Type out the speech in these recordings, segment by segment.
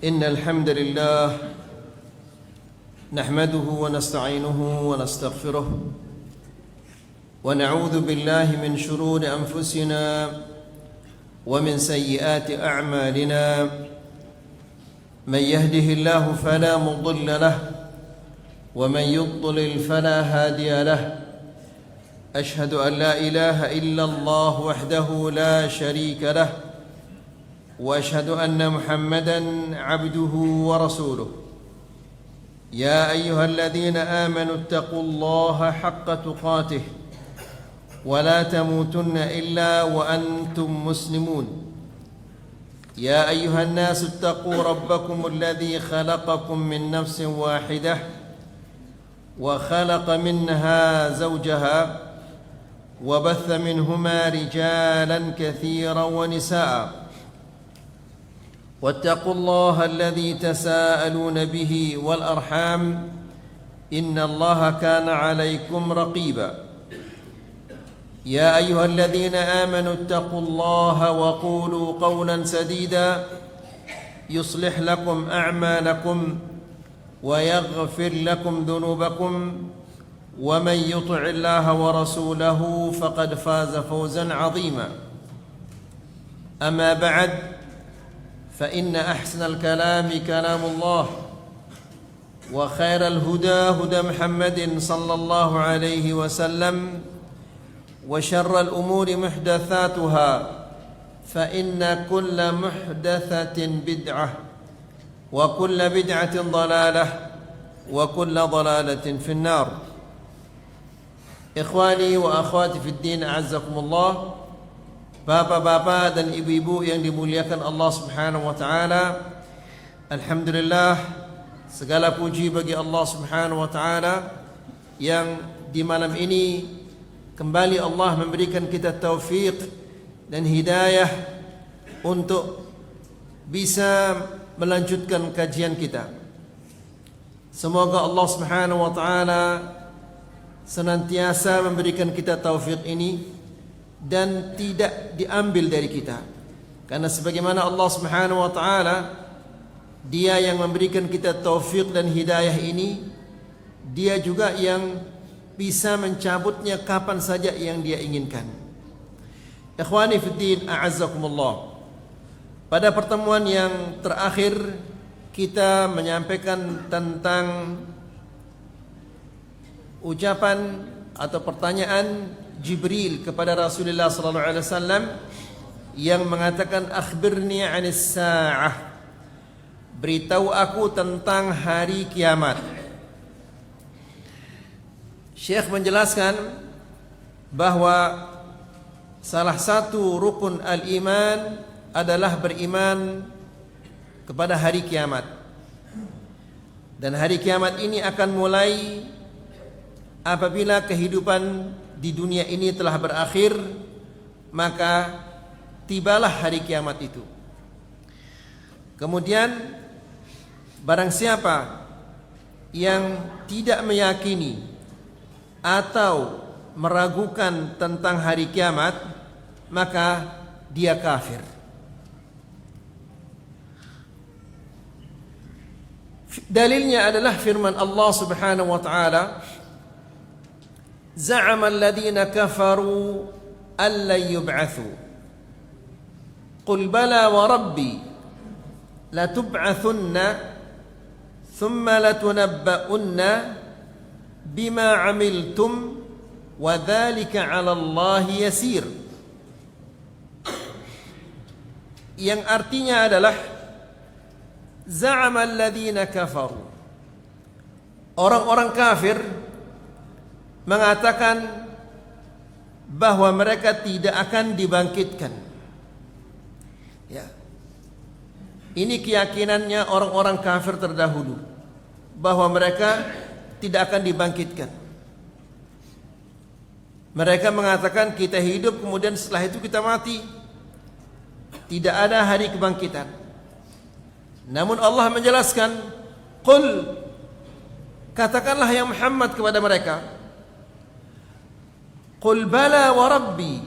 إن الحمد لله نحمده ونستعينه ونستغفره ونعوذ بالله من شرور أنفسنا ومن سيئات أعمالنا من يهده الله فلا مضل له ومن يضلل فلا هادي له أشهد أن لا إله إلا الله وحده لا شريك له وأشهد أن محمدًا عبده ورسوله يا أيها الذين آمنوا اتقوا الله حق تقاته ولا تموتن إلا وأنتم مسلمون يا أيها الناس اتقوا ربكم الذي خلقكم من نفس واحدة وخلق منها زوجها وبث منهما رجالا كثيرا ونساء واتقوا الله الذي تساءلون به والأرحام إن الله كان عليكم رقيبا يا أيها الذين آمنوا اتقوا الله وقولوا قولا سديدا يصلح لكم أعمالكم ويغفر لكم ذنوبكم ومن يطع الله ورسوله فقد فاز فوزا عظيما أما بعد فإن أحسن الكلام كلام الله وخير الهدى هدى محمد صلى الله عليه وسلم وشر الأمور محدثاتها فإن كل محدثة بدعة وكل بدعة ضلالة وكل ضلالة في النار إخواني وأخواتي في الدين أعزكم الله. Bapak-bapak dan ibu-ibu yang dimuliakan Allah Subhanahu wa taala, alhamdulillah segala puji bagi Allah Subhanahu wa taala yang di malam ini kembali Allah memberikan kita taufik dan hidayah untuk bisa melanjutkan kajian kita. Semoga Allah Subhanahu wa taala senantiasa memberikan kita taufik ini dan tidak diambil dari kita, karena sebagaimana Allah Subhanahu wa taala Dia yang memberikan kita taufik dan hidayah ini, Dia juga yang bisa mencabutnya kapan saja yang Dia inginkan. Ikhwani fiddin, a'azzakumullah. Pada pertemuan yang terakhir kita menyampaikan tentang ucapan atau pertanyaan Jibril kepada Rasulullah sallallahu alaihi wasallam yang mengatakan akhbirni 'anis sa'ah, beritahu aku tentang hari kiamat. Syekh menjelaskan bahwa salah satu rukun al-iman adalah beriman kepada hari kiamat. Dan hari kiamat ini akan mulai apabila kehidupan di dunia ini telah berakhir, maka tibalah hari kiamat itu. Kemudian barang siapa yang tidak meyakini atau meragukan tentang hari kiamat, maka dia kafir. Dalilnya adalah firman Allah Subhanahu wa taala, زعم الذين كفروا أن لن يبعثوا قل بلى وربي لتبعثن ثم لتنبؤن بما عملتم وذلك على الله يسير, yang artinya adalah زعم الذين كفروا, orang-orang kafir mengatakan bahwa mereka tidak akan dibangkitkan. Ya. Ini keyakinannya orang-orang kafir terdahulu, bahwa mereka tidak akan dibangkitkan. Mereka mengatakan kita hidup kemudian setelah itu kita mati. Tidak ada hari kebangkitan. Namun Allah menjelaskan, qul, katakanlah ya Muhammad kepada mereka, qul bala wa rabbi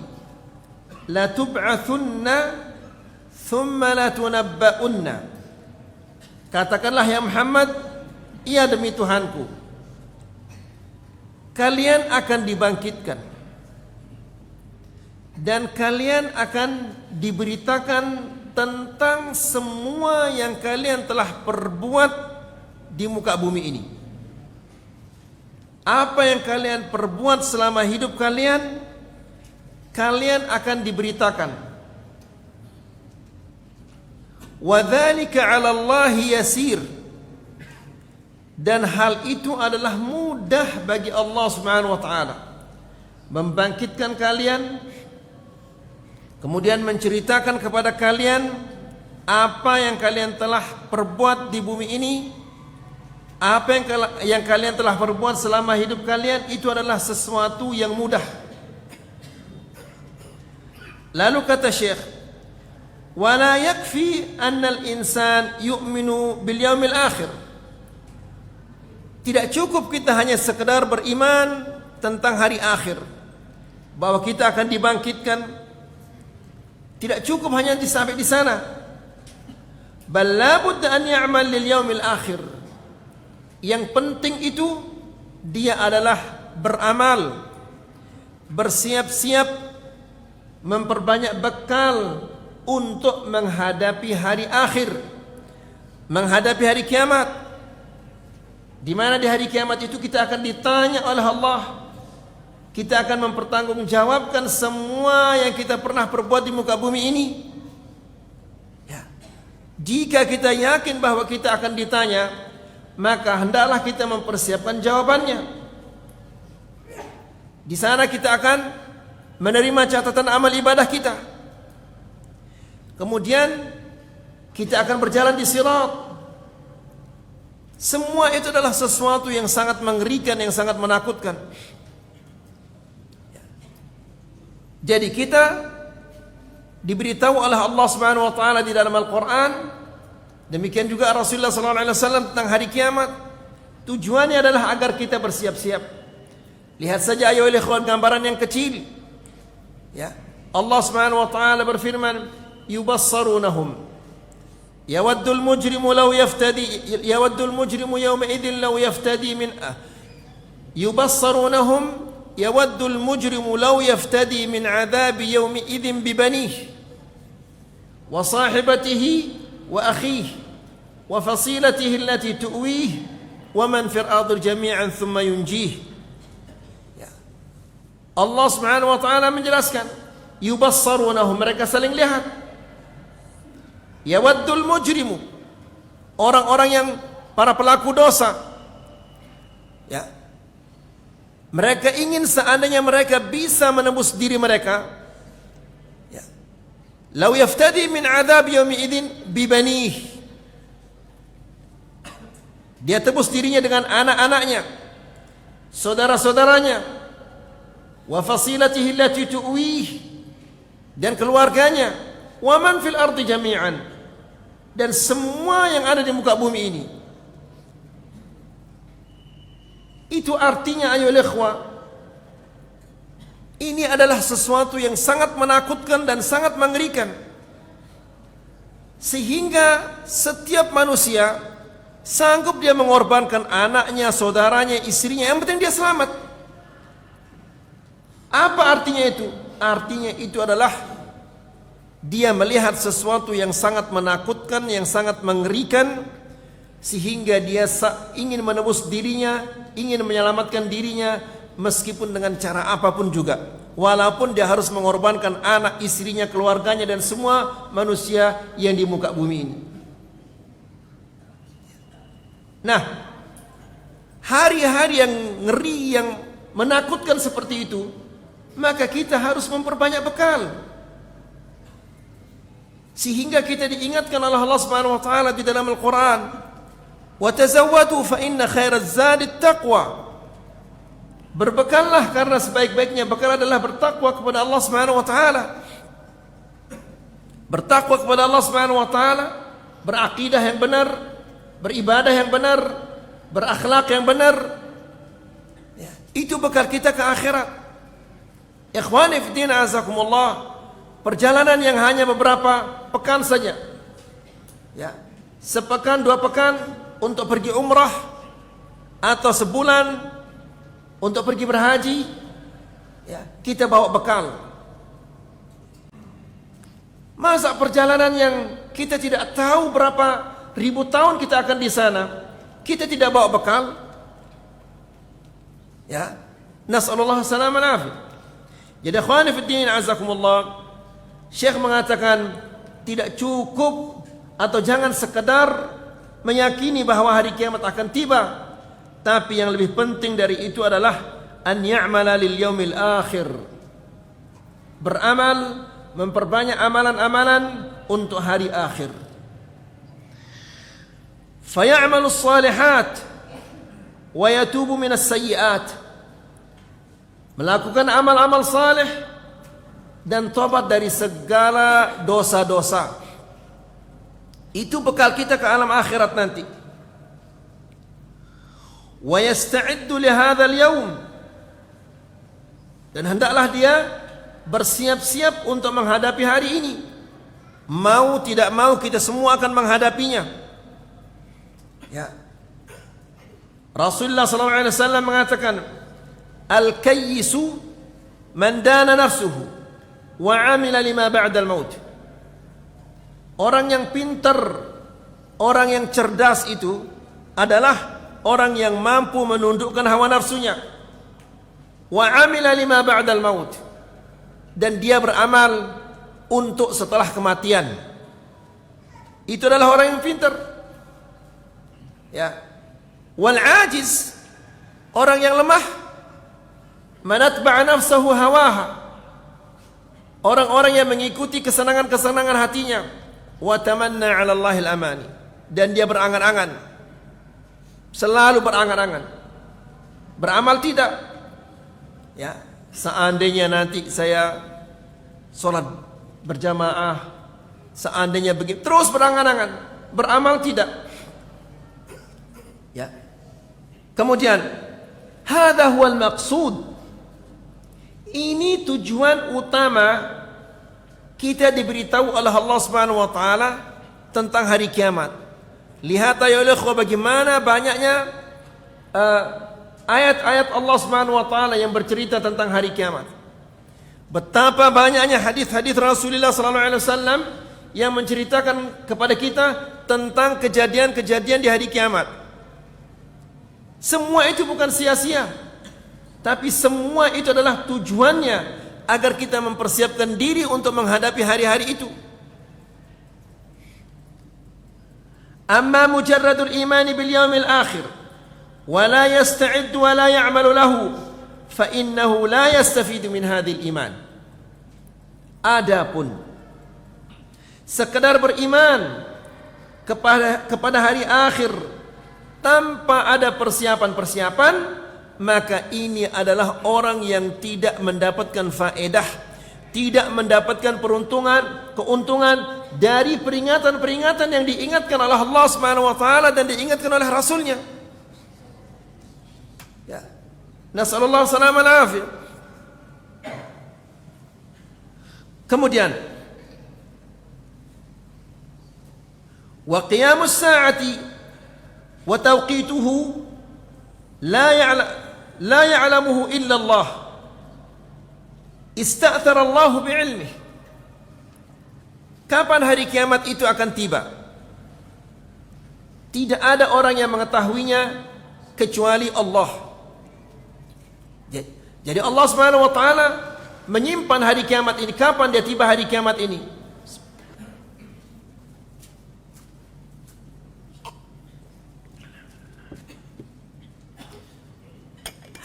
la tub'athunna thumma la tunabba'unna Katakanlah ya Muhammad, iya demi Tuhanku, kalian akan dibangkitkan dan kalian akan diberitakan tentang semua yang kalian telah perbuat di muka bumi ini. Apa yang kalian perbuat selama hidup kalian, kalian akan diberitakan. Wa dzalika 'ala Allahi yasir. Dan hal itu adalah mudah bagi Allah Subhanahu wa taala. Membangkitkan kalian, kemudian menceritakan kepada kalian apa yang kalian telah perbuat di bumi ini. Apa yang kalian telah perbuat selama hidup kalian itu adalah sesuatu yang mudah. Lalu kata Syekh, wala yakfi anna al-insan yu'minu bil yaumil akhir. Tidak cukup kita hanya sekedar beriman tentang hari akhir, bahwa kita akan dibangkitkan. Tidak cukup hanya sampai di sana. Bal la budda an ya'mal lil yaumil akhir. Yang penting itu dia adalah beramal, bersiap-siap, memperbanyak bekal untuk menghadapi hari akhir, menghadapi hari kiamat, di mana di hari kiamat itu kita akan ditanya oleh Allah. Kita akan mempertanggungjawabkan semua yang kita pernah perbuat di muka bumi ini. Ya. Jika kita yakin bahwa kita akan ditanya, maka hendaklah kita mempersiapkan jawabannya. Di sana kita akan menerima catatan amal ibadah kita. Kemudian kita akan berjalan di sirat. Semua itu adalah sesuatu yang sangat mengerikan, yang sangat menakutkan. Jadi kita diberitahu oleh Allah Subhanahu wa taala di dalam Al-Qur'an, demikian juga Rasulullah SAW tentang hari kiamat. Tujuannya adalah agar kita bersiap-siap. Lihat saja ayo ikhwan gambaran yang kecil. Ya, Allah Subhanahu wa taala berfirman, yubassarunahum yawaddul mujrimu law yaftadi yawaddul mujrimu yawma idzin law yaftadi min yubassarunahum yawaddul mujrimu law yaftadi min adzabi yawmi idzin bi banihi wa sahibatihi wa akhihi wa fasilatihi allati tu'wihi wa man fil ardi jami'an thumma yunjih. Ya. Allah Subhanahu wa taala menjelaskan, yubassarunahum, mereka saling lihat. Yawaddul mujrimu, orang-orang yang para pelaku dosa, ya, mereka ingin seandainya mereka bisa menembus diri mereka, ya, law yaftadi min adzab yaumi idzin bi banihi, dia tebus dirinya dengan anak-anaknya, saudara-saudaranya, wa fasilatihi allati tu'wihi, dan keluarganya, wa man fil ardi jami'an, dan semua yang ada di muka bumi ini. Itu artinya ayo ikhwah, ini adalah sesuatu yang sangat menakutkan dan sangat mengerikan, sehingga setiap manusia sanggup dia mengorbankan anaknya, saudaranya, istrinya, yang penting dia selamat. Apa artinya itu? Artinya itu adalah dia melihat sesuatu yang sangat menakutkan, yang sangat mengerikan, sehingga dia ingin menebus dirinya, ingin menyelamatkan dirinya, meskipun dengan cara apapun juga, walaupun dia harus mengorbankan anak, istrinya, keluarganya, dan semua manusia yang di muka bumi ini. Nah, hari-hari yang ngeri, yang menakutkan seperti itu, maka kita harus memperbanyak bekal, sehingga kita diingatkan oleh Allah Subhanahu wa taala di dalam Al-Qur'an, wa tazawwadu fa inna khairaz zadi taqwa. Berbekallah karena sebaik-baiknya bekal adalah bertakwa kepada Allah Subhanahu wa taala. Bertakwa kepada Allah Subhanahu wa taala, berakidah yang benar, beribadah yang benar, berakhlak yang benar. Ya, itu bekal kita ke akhirat. Ikhwani fi din azakumullah, perjalanan yang hanya beberapa pekan saja, ya, sepekan, 2 pekan untuk pergi umrah, atau sebulan untuk pergi berhaji, ya, kita bawa bekal. Masa perjalanan yang kita tidak tahu berapa ribu tahun kita akan di sana, kita tidak bawa bekal? Ya, nasallallahu salaman afi. Jadi akhwani fi din azakumullah, Syekh mengatakan tidak cukup atau jangan sekedar meyakini bahwa hari kiamat akan tiba, tapi yang lebih penting dari itu adalah an ya'mala lil yaumil akhir. Beramal, memperbanyak amalan-amalan untuk hari akhir. Faya'malu salihat wa yatubu minas sayyi'at. Melakukan amal-amal saleh dan tobat dari segala dosa-dosa. Itu bekal kita ke alam akhirat nanti. Wa yasta'iddu li hadzal yaum. Dan hendaklah dia bersiap-siap untuk menghadapi hari ini. Mau tidak mau kita semua akan menghadapinya. Ya. Rasulullah sallallahu alaihi wasallam mengatakan, al-kayyisu man dana nafsuhu wa 'amila lima ba'da al-maut. Orang yang pintar, orang yang cerdas itu adalah orang yang mampu menundukkan hawa nafsunya. Wa 'amila lima ba'da al-maut. Dan dia beramal untuk setelah kematian. Itu adalah orang yang pintar. Ya. Wal ajiz, orang yang lemah, manatba'a nafsahu hawaha. Orang-orang yang mengikuti kesenangan-kesenangan hatinya. Wa tamanna 'ala Allahil amani. Dan dia berangan-angan. Selalu berangan-angan. Beramal tidak. Ya, seandainya nanti saya sholat berjamaah, seandainya begitu, terus berangan-angan, beramal tidak. Ya. Kemudian, hadza huwal maqsud. Ini tujuan utama kita diberitahu oleh Allah Subhanahu wa taala tentang hari kiamat. Lihat ya ikhwah, bagaimana banyaknya ayat-ayat Allah Subhanahu wa taala yang bercerita tentang hari kiamat. Betapa banyaknya hadis-hadis Rasulullah sallallahu alaihi wasallam yang menceritakan kepada kita tentang kejadian-kejadian di hari kiamat. Semua itu bukan sia-sia, tapi semua itu adalah tujuannya agar kita mempersiapkan diri untuk menghadapi hari-hari itu. Amma mujarradul imani bil yaumil akhir wa la yasta'iddu wa la ya'malu lahu fa innahu la yastafidu min hadzal iman. Adapun sekedar beriman kepada hari akhir tanpa ada persiapan-persiapan, maka ini adalah orang yang tidak mendapatkan faedah, tidak mendapatkan keuntungan dari peringatan-peringatan yang diingatkan oleh Allah Subhanahu wa taala dan diingatkan oleh Rasulnya. Ya. Nasallallahu salaman afiyah. Kemudian wa qiyamus sa'ati wa tawqituhu la ya'lamuhu illa Allah. Ista'thara Allah bi'ilmih. Kapan hari kiamat itu akan tiba? Tidak ada orang yang mengetahuinya kecuali Allah. Jadi Allah Subhanahu wa taala menyimpan hari kiamat ini. Kapan dia tiba hari kiamat ini?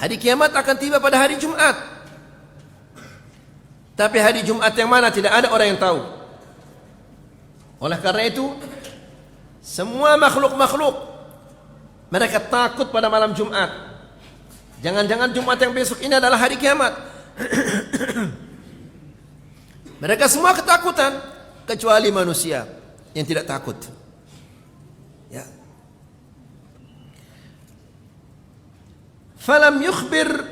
Hari kiamat akan tiba pada hari Jumat. Tapi hari Jumat yang mana tidak ada orang yang tahu. Oleh karena itu, semua makhluk-makhluk mereka takut pada malam Jumat. Jangan-jangan Jumat yang besok ini adalah hari kiamat. Mereka semua ketakutan kecuali manusia yang tidak takut. Ya. Falam yukhbir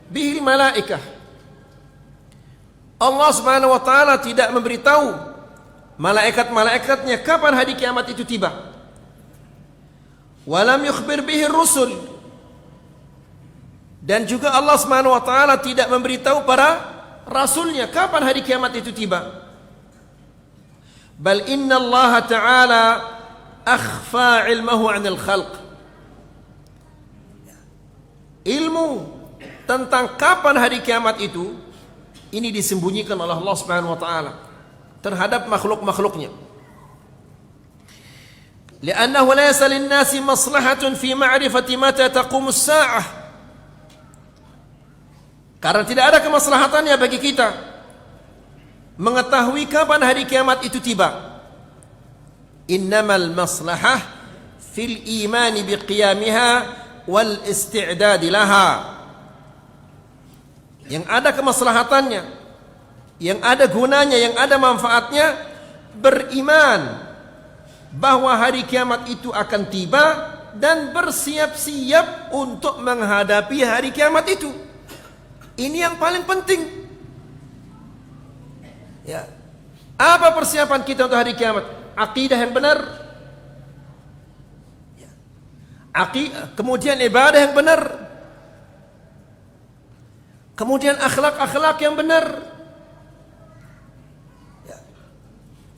bihi malaikah. Allah Subhanahu wa taala tidak memberitahu malaikat-malaikatnya kapan hari kiamat itu tiba. Walam yukhbir bihi rusul. Dan juga Allah Subhanahu wa taala tidak memberitahu para rasulnya kapan hari kiamat itu tiba. Bal inna Allah taala akhfa ilmahu 'anil khalq. Ilmu tentang kapan hari kiamat itu ini disembunyikan oleh Allah Subhanahu wa taala terhadap makhluk-makhluknya. Li'annahu laysa lin-nasi maslahatun fi ma'rifati mata taqumu as-sa'ah. Karena tidak ada kemaslahatannya bagi kita mengetahui kapan hari kiamat itu tiba. Innamal maslahah fil imani biqiyamiha wal isti'dad laha. Yang ada kemaslahatannya, yang ada gunanya, yang ada manfaatnya, beriman bahwa hari kiamat itu akan tiba dan bersiap-siap untuk menghadapi hari kiamat itu. Ini yang paling penting. Ya. Apa persiapan kita untuk hari kiamat? Aqidah yang benar. Ya. Kemudian ibadah yang benar. Kemudian akhlak-akhlak yang benar. Ya.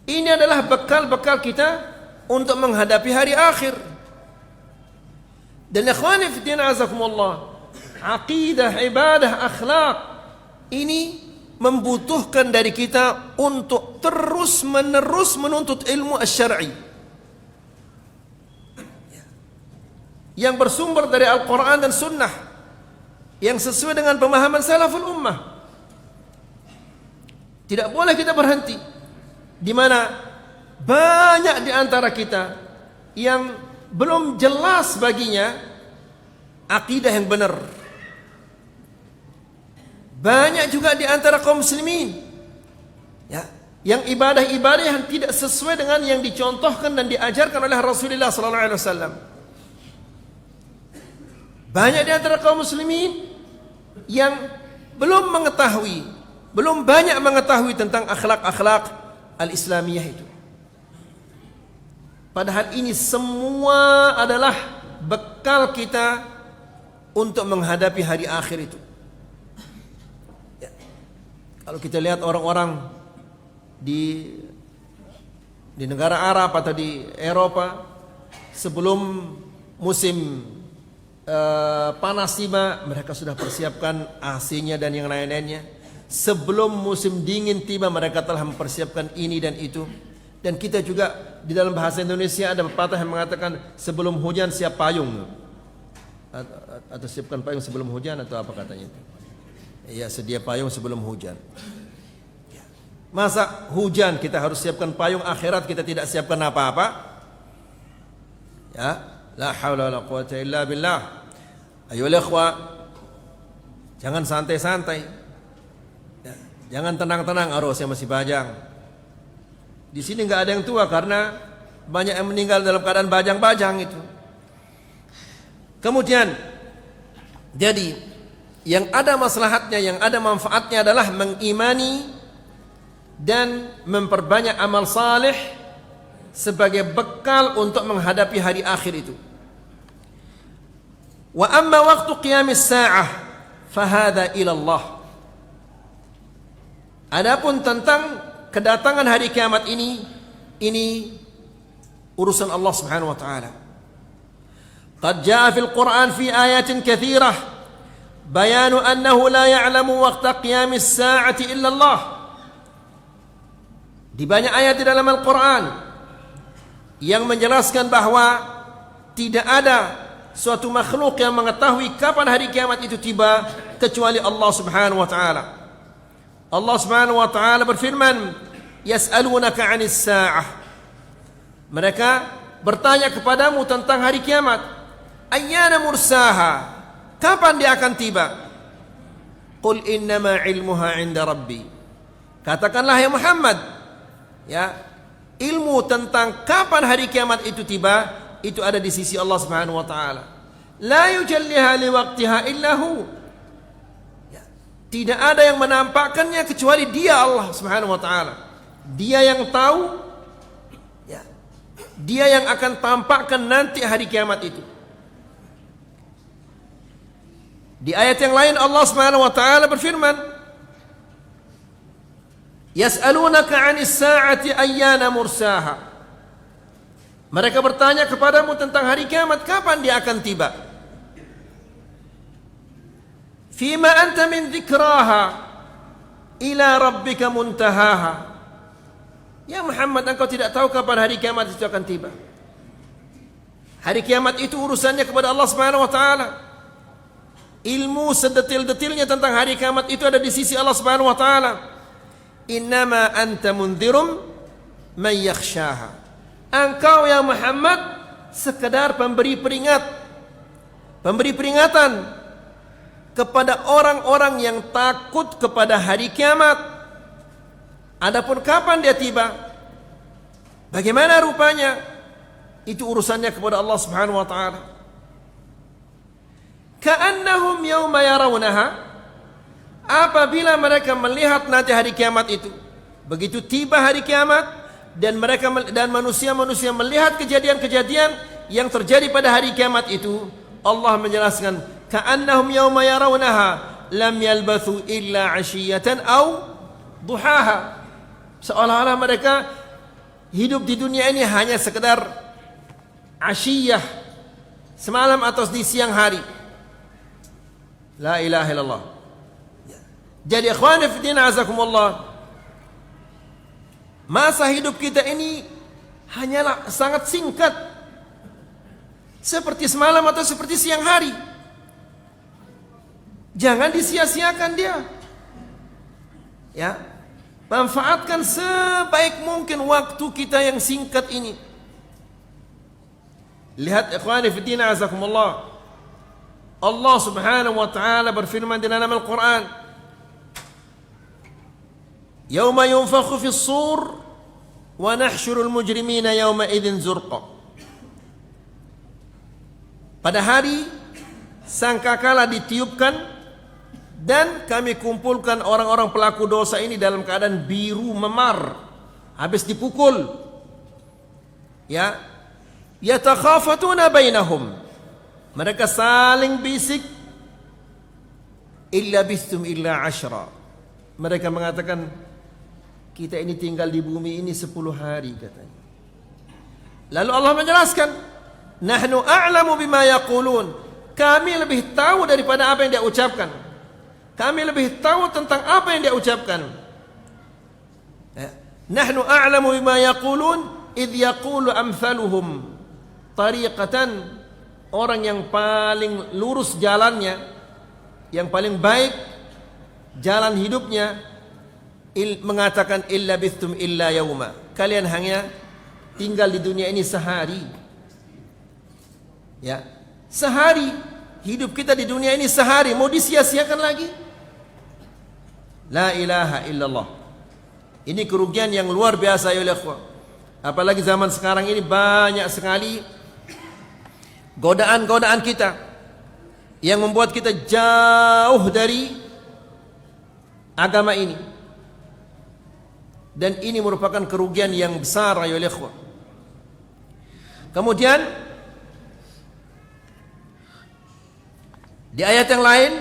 Ini adalah bekal-bekal kita untuk menghadapi hari akhir. Dan ikhwani fi din azakumullah, aqidah, ibadah, akhlak ini membutuhkan dari kita untuk terus-menerus menuntut ilmu asy-syar'i yang bersumber dari Al-Quran dan Sunnah, yang sesuai dengan pemahaman salaful ummah. Tidak boleh kita berhenti, di mana banyak di antara kita yang belum jelas baginya akidah yang benar. Banyak juga di antara kaum muslimin ya, yang ibadah-ibadah yang tidak sesuai dengan yang dicontohkan dan diajarkan oleh Rasulullah sallallahu alaihi wasallam. Banyak di antara kaum muslimin yang belum banyak mengetahui tentang akhlak-akhlak al-islamiyah itu. Padahal ini semua adalah bekal kita untuk menghadapi hari akhir itu. Ya. Kalau kita lihat orang-orang di negara Arab atau di Eropa, sebelum musim panas tiba, mereka sudah persiapkan AC-nya dan yang lain-lainnya. Sebelum musim dingin tiba, mereka telah mempersiapkan ini dan itu. Dan kita juga di dalam bahasa Indonesia ada pepatah yang mengatakan sebelum hujan siap payung, atau siapkan payung sebelum hujan, atau apa katanya itu? Ya, sedia payung sebelum hujan. Masa hujan kita harus siapkan payung, akhirat kita tidak siapkan apa-apa? Ya, la haula wala quwata illa billah. Ayo ikhwah, jangan santai-santai. Ya, jangan tenang-tenang, saya masih bajang. Di sini nggak ada yang tua karena banyak yang meninggal dalam keadaan bajang-bajang itu. Kemudian, jadi yang ada maslahatnya, yang ada manfaatnya adalah mengimani dan memperbanyak amal saleh sebagai bekal untuk menghadapi hari akhir itu. Wa amma waktu qiyamis sa'ah fahadha ila Allah. Adapun tentang kedatangan hari kiamat ini urusan Allah Subhanahu wa taala. Qad jaa fil Qur'an fi ayatin katsirah bayanu annahu la ya'lamu waqta qiyamis sa'ati illa Allah. Di banyak ayat di dalam Al-Qur'an yang menjelaskan bahwa tidak ada suatu makhluk yang mengetahui kapan hari kiamat itu tiba kecuali Allah Subhanahu wa taala. Allah Subhanahu wa taala berfirman, "Yas'alunaka 'anis sa'ah." Mereka bertanya kepadamu tentang hari kiamat. Ayyana mursaha? Kapan dia akan tiba? Qul innama 'ilmuha 'inda Rabbi. Katakanlah ya Muhammad, ya, ilmu tentang kapan hari kiamat itu tiba itu ada di sisi Allah Subhanahu wa taala. La yujalliha liwaqtiha illa hu. Ya, tidak ada yang menampakkannya kecuali Dia, Allah Subhanahu wa taala. Dia yang tahu, ya, Dia yang akan tampakkan nanti hari kiamat itu. Di ayat yang lain Allah Subhanahu wa taala berfirman, "Yas'alunaka 'anis sa'ati ayyana mursaha." Mereka bertanya kepadamu tentang hari kiamat, kapan dia akan tiba? "Fima anta min dzikraha ila rabbika muntahaha." Ya Muhammad, engkau tidak tahu kapan hari kiamat itu akan tiba. Hari kiamat itu urusannya kepada Allah Subhanahu wa taala. Ilmu sedetil-detilnya tentang hari kiamat itu ada di sisi Allah Subhanahu wa taala. Innama anta mundhirum man yakhshaha. Engkau ya Muhammad sekedar pemberi peringatan kepada orang-orang yang takut kepada hari kiamat. Adapun kapan dia tiba, bagaimana rupanya, itu urusannya kepada Allah Subhanahu wa taala. Ka'annahum yawma yarawnaha, apabila mereka melihat nanti hari kiamat itu, begitu tiba hari kiamat dan manusia-manusia melihat kejadian-kejadian yang terjadi pada hari kiamat itu, Allah menjelaskan, ka'annahum yawma yarawnaha lam yalbathu illa 'ashiyatan aw duhaha. Seolah-olah mereka hidup di dunia ini hanya sekedar asyiyah, semalam atau di siang hari. La ilaha illallah. Jadi ikhwani fi din azakumullah, masa hidup kita ini hanyalah sangat singkat, seperti semalam atau seperti siang hari. Jangan disia-siakan dia. Ya, manfaatkan sebaik mungkin waktu kita yang singkat ini. Lihat ikhwani fi din azakumullah, Allah Subhanahu wa taala berfirman di dalam Al-Qur'an, "Yauma yunfakhu fis sur wa nahsyurul mujrimina yauma idzin zurqa." Pada hari sangkakala ditiupkan dan kami kumpulkan orang-orang pelaku dosa ini dalam keadaan biru memar, habis dipukul. Ya, yatakhafatuna bainahum, mereka saling bisik, illa bistum illa 10. Mereka mengatakan, kita ini tinggal di bumi ini 10 hari katanya. Lalu Allah menjelaskan, nahnu a'lamu bima yaqulun, kami lebih tahu daripada apa yang dia ucapkan. Kami lebih tahu tentang apa yang dia ucapkan. Nahnu a'lamu bima yaqulun idh yaqulu amthaluhum tariqatan. Orang yang paling lurus jalannya, yang paling baik jalan hidupnya, mengatakan illa bithum illa yauma, kalian hanya tinggal di dunia ini sehari. Ya, sehari. Hidup kita di dunia ini sehari, mau disia-siakan lagi? La ilaha illallah. Ini kerugian yang luar biasa ya ikhwah. Apalagi zaman sekarang ini banyak sekali godaan-godaan kita yang membuat kita jauh dari agama ini. Dan ini merupakan kerugian yang besar ya ikhwah. Kemudian di ayat yang lain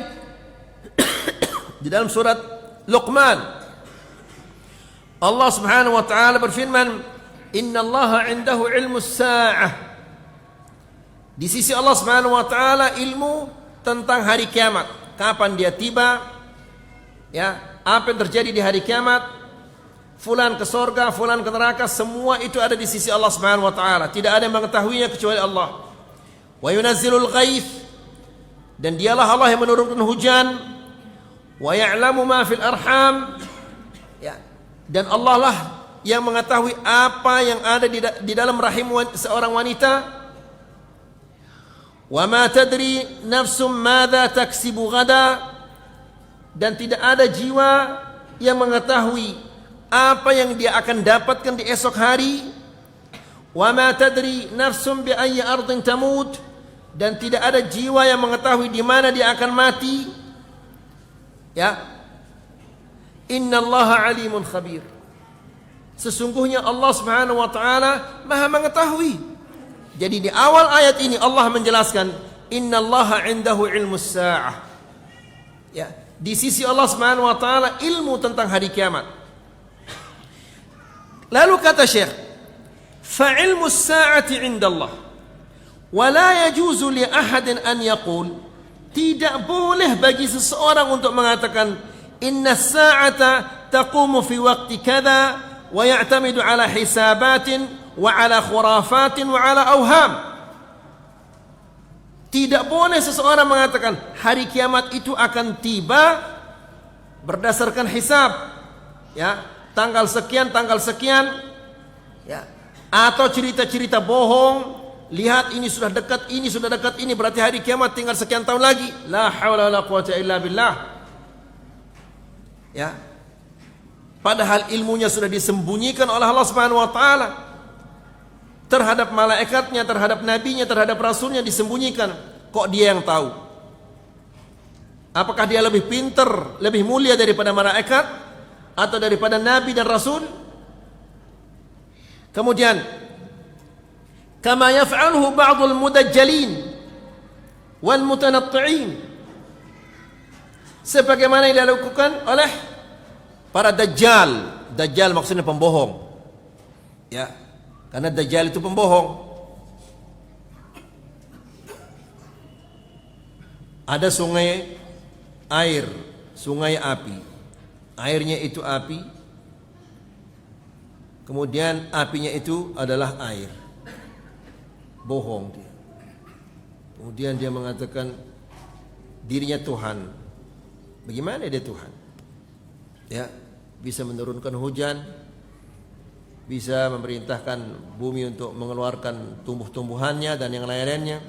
di dalam surat Luqman, Allah Subhanahu wa taala berfirman, "Innallaha 'indahu 'ilmus sa'ah." Di sisi Allah Subhanahu wa taala ilmu tentang hari kiamat, kapan dia tiba, ya, apa yang terjadi di hari kiamat, fulan ke surga, fulan ke neraka, semua itu ada di sisi Allah Subhanahu wa taala. Tidak ada yang mengetahuinya kecuali Allah. Wa yunazzilul ghaits, dan dialah Allah yang menurunkan hujan. Wa ya'lamu ma fil arham, ya, dan Allah lah yang mengetahui apa yang ada di dalam rahim seorang wanita. Wa ma tadri nafsum madza taksibu ghada, dan tidak ada jiwa yang mengetahui apa yang dia akan dapatkan di esok hari. Wa ma tadri nafsum bi ayyi ardin tamut, dan tidak ada jiwa yang mengetahui di mana dia akan mati. Ya, innallaha alimun khabir. Sesungguhnya Allah Subhanahu wa taala Maha mengetahui. Jadi di awal ayat ini Allah menjelaskan innallaha 'indahu ilmus sa'ah. Ya, di sisi Allah Subhanahu wa taala ilmu tentang hari kiamat. Lalu kata Syekh, fa ilmus sa'ati 'indallah wa la yajuzu li ahadin an yaqul, tidak boleh bagi seseorang untuk mengatakan inna sa'ata taqumu fi waqti kadza wa ya'tamidu ala hisabatin wa ala khurafatin wa ala awham. Tidak boleh seseorang mengatakan hari kiamat itu akan tiba berdasarkan hisab, ya, tanggal sekian, ya, atau cerita-cerita bohong. Lihat ini sudah dekat, ini berarti hari kiamat tinggal sekian tahun lagi. La haula wala quwata illa billah. Ya. Padahal ilmunya sudah disembunyikan oleh Allah Subhanahu wa taala. Terhadap malaikatnya, terhadap nabinya, terhadap rasulnya disembunyikan. Kok dia yang tahu? Apakah dia lebih pintar, lebih mulia daripada malaikat atau daripada nabi dan rasul? Kemudian kama yaf'aluhu ba'dul mudajjalin wal mutanatti'in, sebagaimana yang dilakukan oleh para dajjal. Dajjal maksudnya pembohong, ya, karena dajjal itu pembohong. Ada sungai air, sungai api, airnya itu api, kemudian apinya itu adalah air. Bohong dia. Kemudian dia mengatakan dirinya Tuhan. Bagaimana dia Tuhan? Ya, bisa menurunkan hujan, bisa memerintahkan bumi untuk mengeluarkan tumbuh-tumbuhannya dan yang lain-lainnya.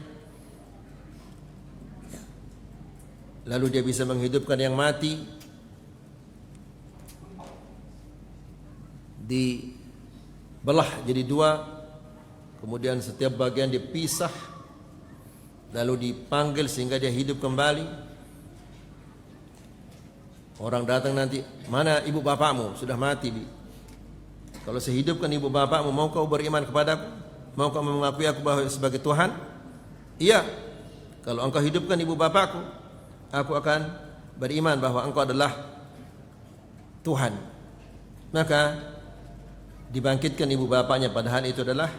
Lalu dia bisa menghidupkan yang mati, dibelah jadi dua, kemudian setiap bagian dipisah, lalu dipanggil sehingga dia hidup kembali. Orang datang nanti, mana ibu bapakmu? Sudah mati. Kalau saya hidupkan ibu bapakmu, mau kau beriman kepadaku? Mau kau mengakui aku sebagai Tuhan? Iya. Kalau engkau hidupkan ibu bapakku, aku akan beriman bahwa engkau adalah Tuhan. Maka dibangkitkan ibu bapaknya, padahal itu adalah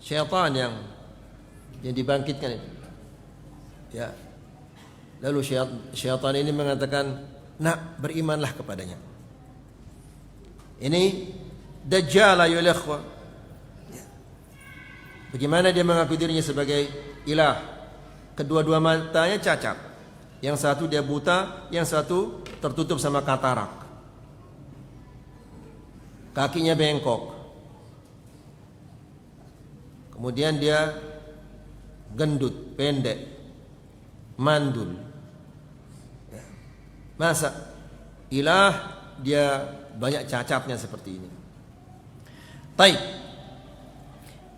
syaitan yang dibangkitkan itu. Ya. Lalu syaitan ini mengatakan, nak, berimanlah kepadanya. Ini Dajjal ayol ikhwah. Bagaimana dia mengaku dirinya sebagai ilah? Kedua-dua matanya cacat. Yang satu dia buta, yang satu tertutup sama katarak. Kakinya bengkok. Kemudian dia gendut, pendek, mandul. Masa ilah dia banyak cacatnya seperti ini. Baik.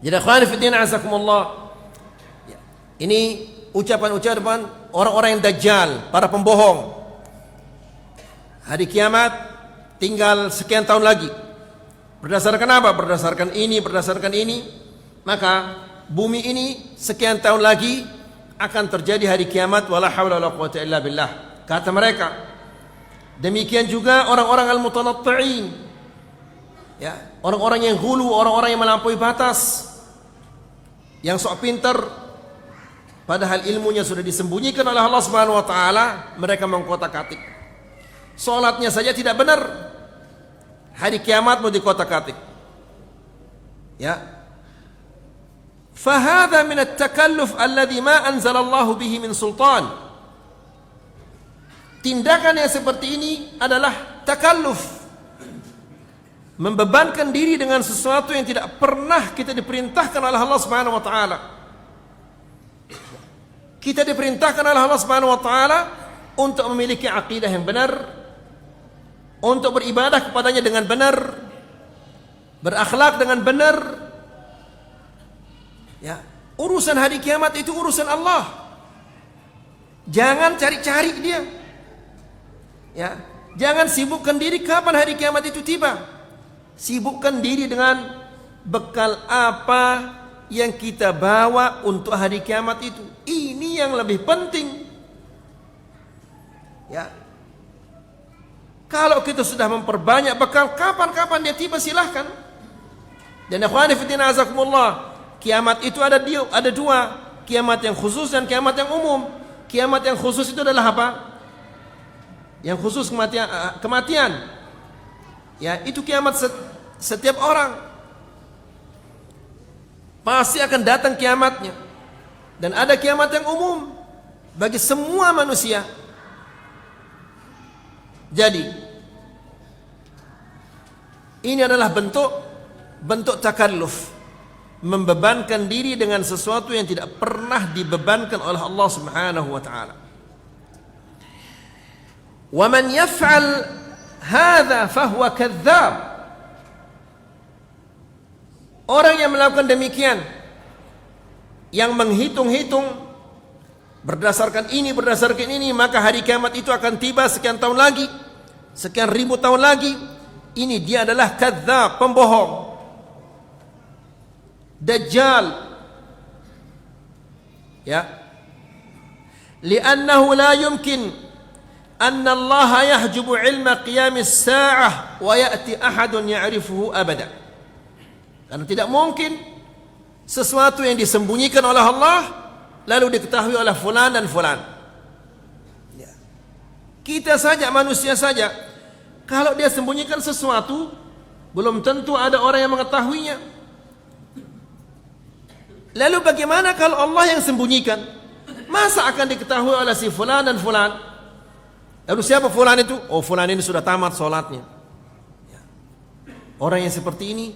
Jadi akhwani fi din azakumullah. Ini ucapan-ucapan orang-orang yang dajjal, para pembohong. Hari kiamat tinggal sekian tahun lagi. Berdasarkan apa? Berdasarkan ini. Maka bumi ini sekian tahun lagi akan terjadi hari kiamat. Wala haula wala quwata illa billah. Kata mereka. Demikian juga orang-orang al-mutanatti'in, ya, orang-orang yang hulu, orang-orang yang melampaui batas, yang sok pintar, padahal ilmunya sudah disembunyikan oleh Allah Subhanahu wa taala. Mereka mengkotak-katik. Salatnya saja tidak benar, hari kiamat mau dikotak-katik. Ya. Fahadha min at-takalluf alladhi ma anzala Allah bihi min sultan. Tindakan yang seperti ini adalah takalluf, membebankan diri dengan sesuatu yang tidak pernah kita diperintahkan oleh Allah Subhanahu wa taala. Kita diperintahkan oleh Allah Subhanahu wa taala untuk memiliki akidah yang benar, untuk beribadah kepadanya dengan benar, berakhlak dengan benar. Ya, urusan hari kiamat itu urusan Allah. Jangan cari-cari dia. Ya, jangan sibukkan diri kapan hari kiamat itu tiba. Sibukkan diri dengan bekal apa yang kita bawa untuk hari kiamat itu. Ini yang lebih penting. Ya. Kalau kita sudah memperbanyak bekal, kapan-kapan dia tiba silahkan. Dan ikhwani fillah azakumullah, kiamat itu ada dua, kiamat yang khusus dan kiamat yang umum. Kiamat yang khusus itu adalah apa? Yang khusus kematian. Ya, itu kiamat setiap orang. Pasti akan datang kiamatnya. Dan ada kiamat yang umum bagi semua manusia. Jadi, ini adalah bentuk takalluf, membebankan diri dengan sesuatu yang tidak pernah dibebankan oleh Allah Subhanahu wa taala. Wa man yaf'al hadza fahuwa kadzdzab. Orang yang melakukan demikian, yang menghitung-hitung berdasarkan ini, maka hari kiamat itu akan tiba sekian tahun lagi, sekian ribu tahun lagi. Ini dia adalah kadzdzab, pembohong, dajjal. Ya. Li'annahu la yumkin anna Allah yahjubu ilma qiyamis sa'ah wa ya'ti ahadun ya'rifuhu abada. Karena tidak mungkin sesuatu yang disembunyikan oleh Allah lalu diketahui oleh fulan dan fulan. Ya. Kita saja, manusia saja, kalau dia sembunyikan sesuatu, belum tentu ada orang yang mengetahuinya. Lalu bagaimana kalau Allah yang sembunyikan? Masa akan diketahui oleh si fulan dan fulan? Lalu siapa fulan itu? Oh, fulan ini sudah tamat sholatnya. Ya. Orang yang seperti ini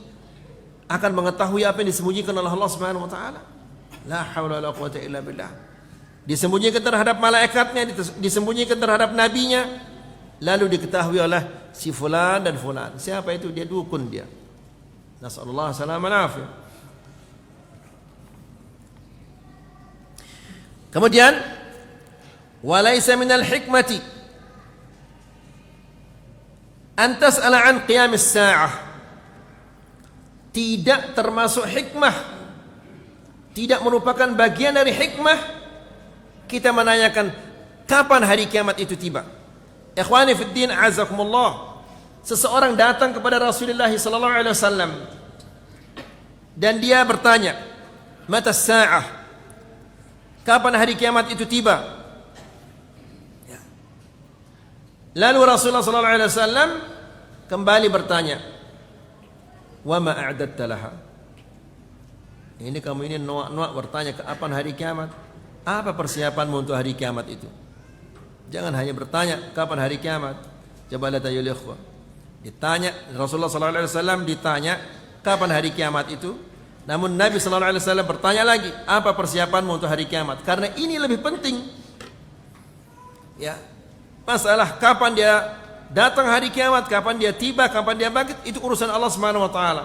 akan mengetahui apa yang disembunyikan oleh Allah Subhanahu wa taala. La haula wala quwwata illa billah. Disembunyikan terhadap malaikatnya, disembunyikan terhadap nabinya, lalu diketahui oleh si fulan dan fulan. Siapa itu? Dia dukun dia. Nasallallahu salaman afiyah. Kemudian, walaysa minal hikmati an tas'ala an qiyamis sa'ah. Tidak termasuk hikmah, tidak merupakan bagian dari hikmah kita menanyakan kapan hari kiamat itu tiba. Ikhwani fid din azakumullah, seseorang datang kepada Rasulullah sallallahu alaihi wasallam dan dia bertanya, "Mata sa'ah?" Kapan hari kiamat itu tiba? Ya. Lalu Rasulullah sallallahu alaihi wasallam kembali bertanya, "Wa ma a'dadta laha?" Ini kamu ini nuak-nuak bertanya kapan hari kiamat? Apa persiapanmu untuk hari kiamat itu? Jangan hanya bertanya kapan hari kiamat. Coba lihat ayol ikhwah. Ditanya Rasulullah sallallahu alaihi wasallam, ditanya kapan hari kiamat itu. Namun Nabi sallallahu alaihi wasallam bertanya lagi, apa persiapanmu untuk hari kiamat? Karena ini lebih penting. Ya. Masalah kapan dia datang hari kiamat, kapan dia tiba, kapan dia bangkit, itu urusan Allah Subhanahu wa taala.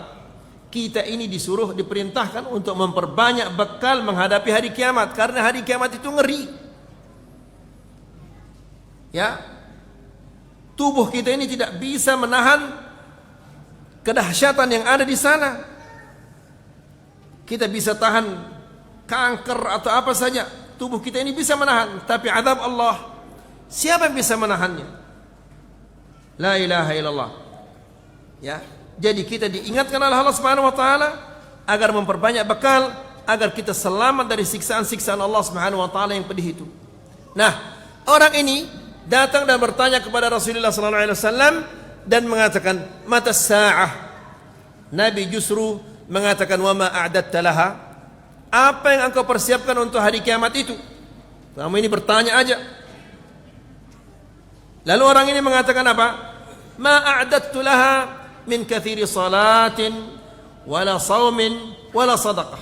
Kita ini disuruh, diperintahkan untuk memperbanyak bekal menghadapi hari kiamat, karena hari kiamat itu ngeri. Ya. Tubuh kita ini tidak bisa menahan kedahsyatan yang ada di sana. Kita bisa tahan kanker atau apa saja, tubuh kita ini bisa menahan, tapi azab Allah, siapa yang bisa menahannya? La ilaha illallah. Ya, jadi kita diingatkan oleh Allah Subhanahu wa taala agar memperbanyak bekal agar kita selamat dari siksaan-siksaan Allah Subhanahu wa taala yang pedih itu. Nah, orang ini datang dan bertanya kepada Rasulullah sallallahu alaihi wasallam dan mengatakan, "Mata sa'ah?" Nabi justru mengatakan, "Wa ma a'dadta laha?" Apa yang engkau persiapkan untuk hari kiamat itu? Kamu ini bertanya aja. Lalu orang ini mengatakan apa? "Ma a'dadtu laha min kathiri salatin wala saumin wala sadaqah."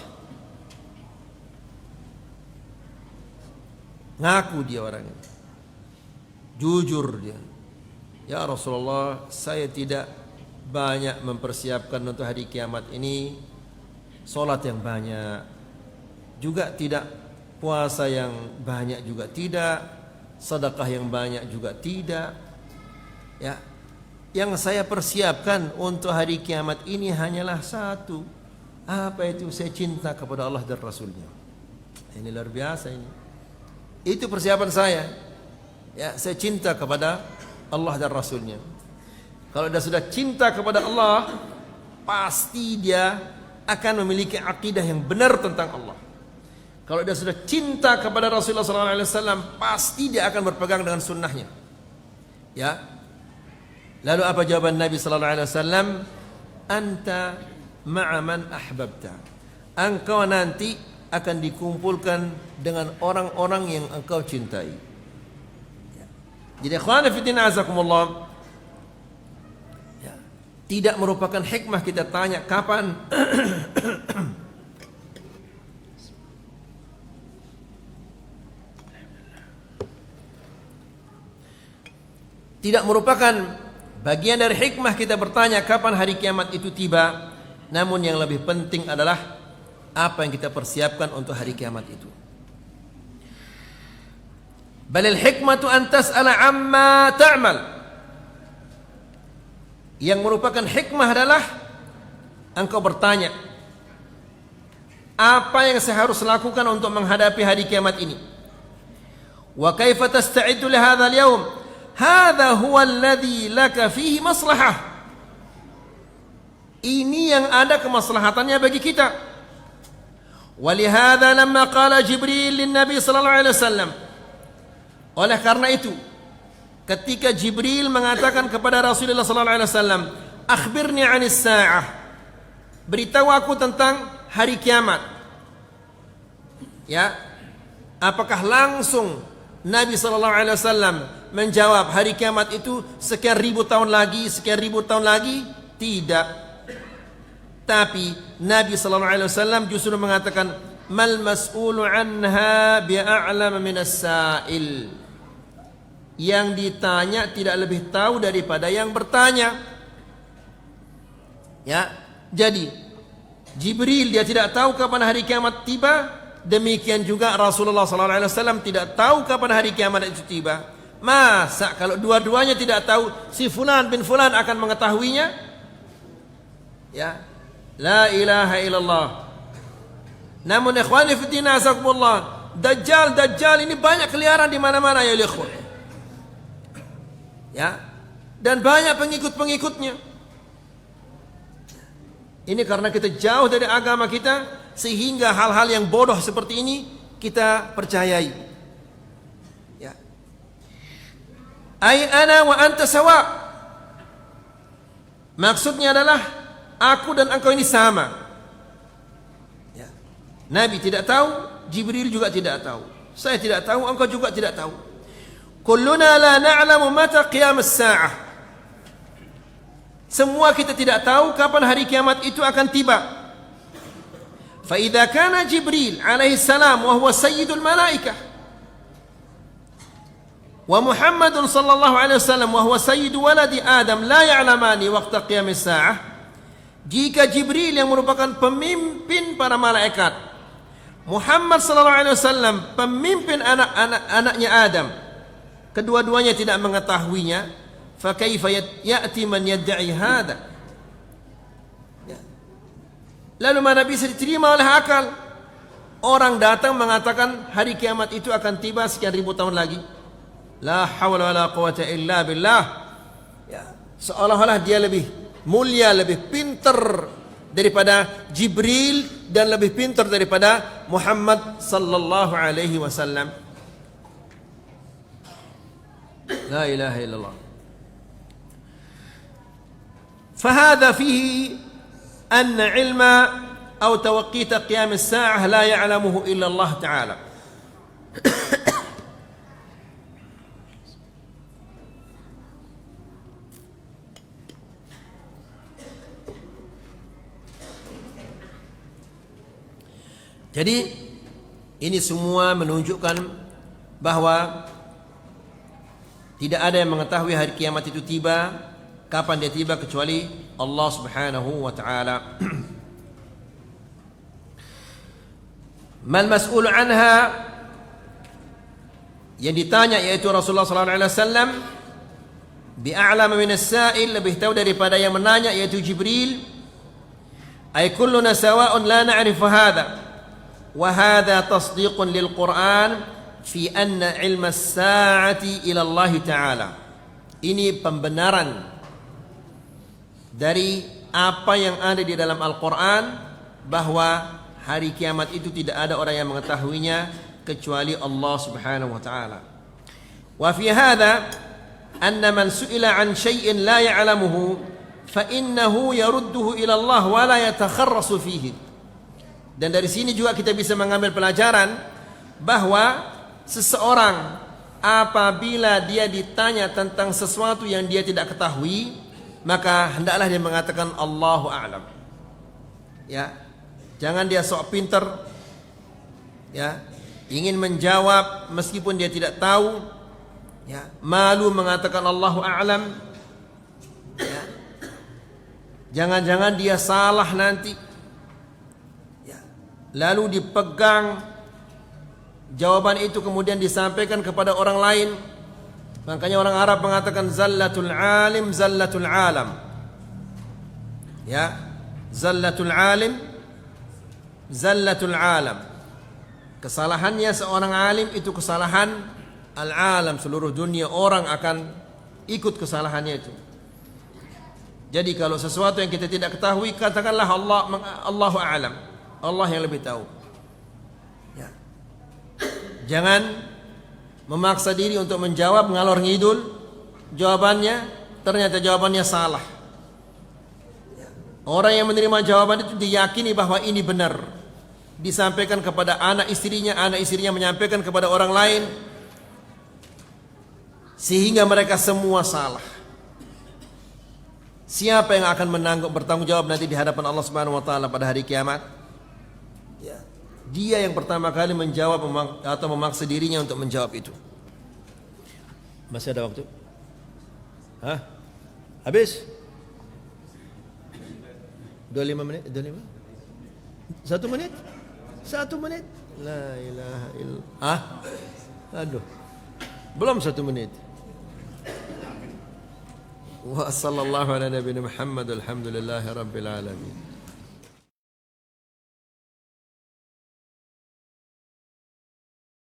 Ngaku dia orang ini, jujur dia, "Ya Rasulullah, saya tidak banyak mempersiapkan untuk hari kiamat ini, solat yang banyak juga tidak, puasa yang banyak juga tidak, sedekah yang banyak juga tidak." Ya, yang saya persiapkan untuk hari kiamat ini hanyalah satu. Apa itu? Saya cinta kepada Allah dan Rasulnya. Ini luar biasa ini. Itu persiapan saya. Ya, saya cinta kepada Allah dan Rasulnya. Kalau dia sudah cinta kepada Allah, pasti dia akan memiliki akidah yang benar tentang Allah. Kalau dia sudah cinta kepada Rasulullah SAW, pasti dia akan berpegang dengan sunnahnya. Ya. Lalu apa jawaban Nabi SAW? Anta ma'a man ahbabta. Engkau nanti akan dikumpulkan dengan orang-orang yang engkau cintai. Ya. Jadi ikhwan fillah azakumullah, ya, tidak merupakan hikmah kita tanya kapan tidak merupakan bagian dari hikmah kita bertanya kapan hari kiamat itu tiba. Namun yang lebih penting adalah apa yang kita persiapkan untuk hari kiamat itu. Balil hikmatu an tas'ala amma ta'mal. Yang merupakan hikmah adalah engkau bertanya, apa yang saya harus lakukan untuk menghadapi hari kiamat ini? Wa kaifa tasta'iddu li hadzal yaum? Hadza huwa alladhi laka fihi maslahah. Ini yang ada kemaslahatannya bagi kita. Walihadza lamma qala Jibril lin Nabi sallallahu alaihi wasallam. Oleh karena itu, ketika Jibril mengatakan kepada Rasulullah sallallahu alaihi wasallam, "Akhbirni 'anis sa'ah." Beritahu aku tentang hari kiamat. Ya. Apakah langsung Nabi sallallahu alaihi wasallam menjawab hari kiamat itu sekian ribu tahun lagi, sekian ribu tahun lagi? Tidak. Tapi Nabi sallallahu alaihi wasallam justru mengatakan, "Mal mas'ulu anha bi'a'lam minas sa'il." Yang ditanya tidak lebih tahu daripada yang bertanya. Ya. Jadi Jibril dia tidak tahu kapan hari kiamat tiba. Demikian juga Rasulullah SAW tidak tahu kapan hari kiamat itu tiba. Masa kalau dua-duanya tidak tahu, si fulan bin fulan akan mengetahuinya? Ya, la ilaha illallah. Namun ikhwani fi din azakumullah, Dajjal ini banyak keliaran di mana-mana ya ikhwan. Ya, dan banyak pengikut-pengikutnya. Ini karena kita jauh dari agama kita, sehingga hal-hal yang bodoh seperti ini kita percayai. Ya. Ai ana wa anta sawa. Maksudnya adalah aku dan engkau ini sama. Ya. Nabi tidak tahu, Jibril juga tidak tahu. Saya tidak tahu, engkau juga tidak tahu. Kulluna la na'lamu mata qiyam as-sa'ah. Semua kita tidak tahu kapan hari kiamat itu akan tiba. Fa idza kana Jibril alaihi salam wa huwa sayyidul malaikah wa Muhammadun sallallahu alaihi wasallam wa huwa sayyidu waladi Adam la ya'lamani waqta qiyamis sa'ah. Jika Jibril yang merupakan pemimpin para malaikat, Muhammad sallallahu alaihi wasallam pemimpin anak-anaknya Adam, kedua-duanya tidak mengetahuinya, fa kaifa ya'ti man yad'i hadha? Lalu mana bisa diterima oleh akal? Orang datang mengatakan hari kiamat itu akan tiba sekian ribu tahun lagi. La hawla wala quwata illa billah. Ya, seolah-olah dia lebih mulia, lebih pintar daripada Jibril dan lebih pintar daripada Muhammad sallallahu alaihi wasallam. La ilaha illallah. Fahadha fihi أن علم أو توقيت قيام الساعة لا يعلمه إلا الله تعالى. Jadi ini semua menunjukkan bahwa tidak ada yang mengetahui hari kiamat itu tiba, kapan dia tiba kecuali Allah Subhanahu wa ta'ala. Mal mas'ul anha, yang ditanya yaitu Rasulullah sallallahu alaihi wasallam, bi'a'lama minas sa'il, lebih tahu daripada yang menanya, yaitu Jibril. Ay kulluna sawa'un la na'rifu hadha wa hadha tasdiqun lil Qur'an fi anna ilma as-sa'ati ila Allah Ta'ala. Ini pembenaran dari apa yang ada di dalam Al-Quran, bahwa hari kiamat itu tidak ada orang yang mengetahuinya kecuali Allah Subhanahu wa taala. Wa fi hadha anna man su'ila an syai'in la ya'lamuhu fa innahu yarudduhu ila Allah wa la yatakharrasu fihi. Dan dari sini juga kita bisa mengambil pelajaran bahwa seseorang apabila dia ditanya tentang sesuatu yang dia tidak ketahui, maka hendaklah dia mengatakan Allahu a'lam. Ya, jangan dia sok pinter, ya, ingin menjawab meskipun dia tidak tahu, ya, malu mengatakan Allahu a'lam, ya. Jangan-jangan dia salah nanti, ya. Lalu dipegang jawaban itu kemudian disampaikan kepada orang lain. Makanya orang Arab mengatakan zallatul alim zallatul alam, ya, zallatul alim zallatul alam. Kesalahannya seorang alim itu kesalahan al-alam, seluruh dunia orang akan ikut kesalahannya itu. Jadi kalau sesuatu yang kita tidak ketahui, katakanlah Allahu a'lam, Allah yang lebih tahu, ya. Jangan memaksa diri untuk menjawab ngalor ngidul jawabannya, ternyata jawabannya salah. Orang yang menerima jawaban itu diyakini bahwa ini benar, disampaikan kepada anak istrinya menyampaikan kepada orang lain, sehingga mereka semua salah. Siapa yang akan bertanggung jawab nanti di hadapan Allah Subhanahu wa taala pada hari kiamat? Ya, dia yang pertama kali menjawab atau memaksa dirinya untuk menjawab itu. Masih ada waktu? Hah? Habis? 25 menit? 25? 1 menit? 1 menit? La ilaha illallah. Aduh. Belum 1 menit. Wa sallallahu ala nabiyina Muhammad, alhamdulillahi rabbil alamin.